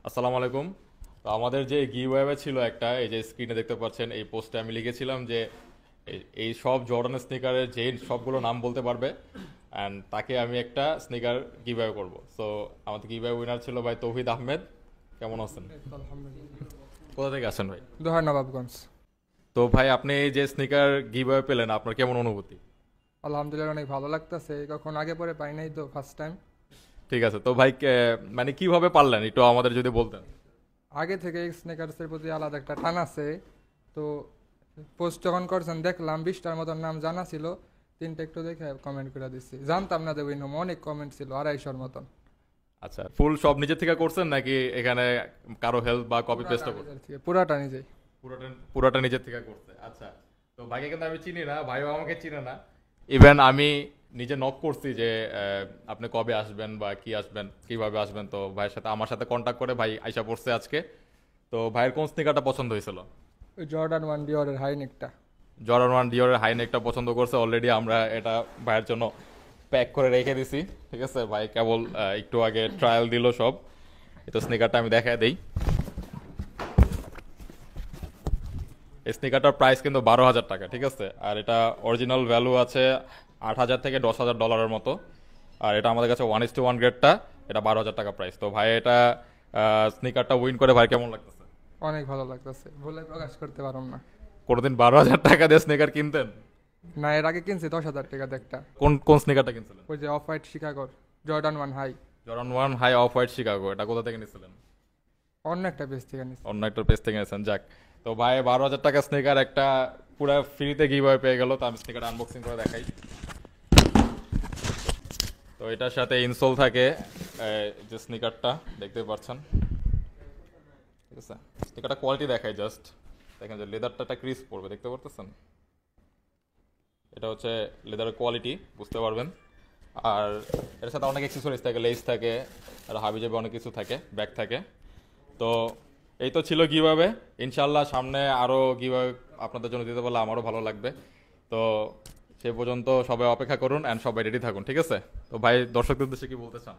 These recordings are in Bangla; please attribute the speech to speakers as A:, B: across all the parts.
A: আসসালামু আলাইকুম। তো আমাদের যে গিভঅ্যাওয়ে ছিল একটা, এই যে স্ক্রিনে দেখতে পাচ্ছেন, এই পোস্টে আমি লিখেছিলাম যে এই সব জর্ডান স্নিকারের যে সবগুলো নাম বলতে পারবে অ্যান্ড তাকে আমি একটা স্নিকার গিভঅ্যাওয়ে করব। সো আমাদের গিভঅ্যাওয়ে উইনার ছিল ভাই তৌহিদ আহমেদ। কেমন আছেন?
B: আলহামদুলিল্লাহ।
A: কোথা থেকে আসেন ভাই?
B: দোহার নবাবগঞ্জ।
A: তো ভাই, আপনি এই যে স্নিকার গিভঅ্যাওয়ে পেলেন, আপনার কেমন অনুভূতি?
B: আলহামদুলিল্লাহ, অনেক ভালো লাগতেছে। কখন আগে পরে পাই নাই তো, ফার্স্ট টাইম।
A: ঠিক আছে, তো ভাই মানে কিভাবে পারলেন একটু আমাদের যদি বলতেন।
B: আগে থেকে স্নেকার্সের প্রতি আলাদা একটা টান আছে। তো পোস্ট যখন করছেন দেখলাম 20টার মতন নাম জানা ছিল, তিনটে একটু দেখে কমেন্ট করে দিচ্ছি। জানতাম না দেবো, অনেক কমেন্ট ছিল 250-র মতন।
A: আচ্ছা, ফুল সব নিজে থেকে করছেন নাকি এখানে কারো হেল্প বা কপি পেস্টও করছেন?
B: পুরাটা নিজেই।
A: পুরোটা পুরোটা নিজের থেকে করতে। আচ্ছা, তো ভাইকে কিন্তু আমি চিনি না, ভাইও আমাকে চিনে না। ইভেন আমি নিজে নক করছি যে আপনি কবে আসবেন বা কি আসবেন, কিভাবে আসবেন। তো ভাইয়ের সাথে আমার সাথে কন্ট্যাক্ট করে ভাই আইসা পড়ছে আজকে। তো ভাইয়ের কোন স্নিকারটা পছন্দ হয়েছিল?
B: ওই জর্ডান 1 ডিওরের হাইনেকটা।
A: জর্ডান ওয়ান ডিওরের হাইনেকটা পছন্দ করছে। অলরেডি আমরা এটা ভাইয়ের জন্য প্যাক করে রেখে দিছি। ঠিক আছে, ভাই কেবল একটু আগে ট্রায়াল দিল সব। এই তো স্নিকারটা আমি দেখায় দিই। এই স্নিকারটার প্রাইস কিন্তু 12,000 টাকা। ঠিক আছে, আর এটা অরিজিনাল ভ্যালু আছে 8,000 থেকে 10,000 ডলারের মতো। আর এটা আমাদের কাছে 1:1 গ্রেডটা, এটা 12,000 টাকা প্রাইস। তো ভাই এটা স্নিকারটা উইন করে ভাই কেমন লাগতেছে?
B: অনেক ভালো লাগতেছে, বলে প্রকাশ করতে পারলাম না।
A: কোনোদিন 12,000 টাকা দিয়ে স্নিকার কিনতেন?
B: না, এর আগে কিনছি 10,000 টাকা একটা।
A: কোন কোন স্নিকারটা কিনছিলেন?
B: ওই যে অফ হোয়াইট শিকাগোর জর্ডান 1 হাই।
A: Jordan one high off white Chicago, এটা কোথা থেকে নিয়েছিলেন?
B: অন্য একটা পেজ থেকে নিচ্ছি।
A: অন্য একটা পেজ থেকে নিয়েছেন, যাক। তো ভাই 12,000 টাকা স্নিকার একটা পুরো ফ্রিতে গিভঅ্যাওয়ে পেয়ে গেল। তো আমি স্নিকার আনবক্সিং করে দেখাই। তো এটার সাথে ইনসোল থাকে, যে স্নিকারটা দেখতে পাচ্ছেন। ঠিক আছে, স্নিকারটা কোয়ালিটি দেখাই জাস্ট। দেখেন যে লেদারটা একটা ক্রিস পড়বে, দেখতে পারতেছেন? এটা হচ্ছে লেদারের কোয়ালিটি, বুঝতে পারবেন। আর এর সাথে অনেক অ্যাক্সেসরিজ থাকে, লেস থাকে, আর হাবিজাবি অনেক কিছু থাকে, ব্যাগ থাকে। তো এই তো ছিল কিভাবে। ইনশাল্লাহ সামনে আরও কিভাবে আপনাদের জন্য দিতে পারলে আমারও ভালো লাগবে। তো সে পর্যন্ত সবাই অপেক্ষা করুন অ্যান্ড সবাই রেডি থাকুন। ঠিক আছে, তো ভাই দর্শকদের উদ্দেশ্যে কি বলতে চান?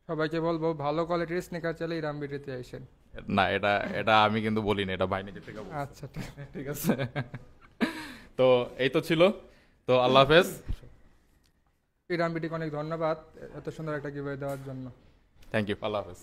B: সবাইকে বলবো, ভালো কোয়ালিটির স্নিকার চাইলে ইরামবিটিতে আসেন।
A: না, এটা এটা আমি কিন্তু বলিনি, এটা ভাই নিজে থেকে বলছে।
B: আচ্ছা, ঠিক।
A: ঠিক আছে। তো এই তো ছিল। তো আল্লাহ হাফেজ।
B: ইরামবিটিকে অনেক ধন্যবাদ এত সুন্দর একটা গিভওয়ে দেওয়ার জন্য।
A: থ্যাংক ইউ, আল্লাহ হাফেজ।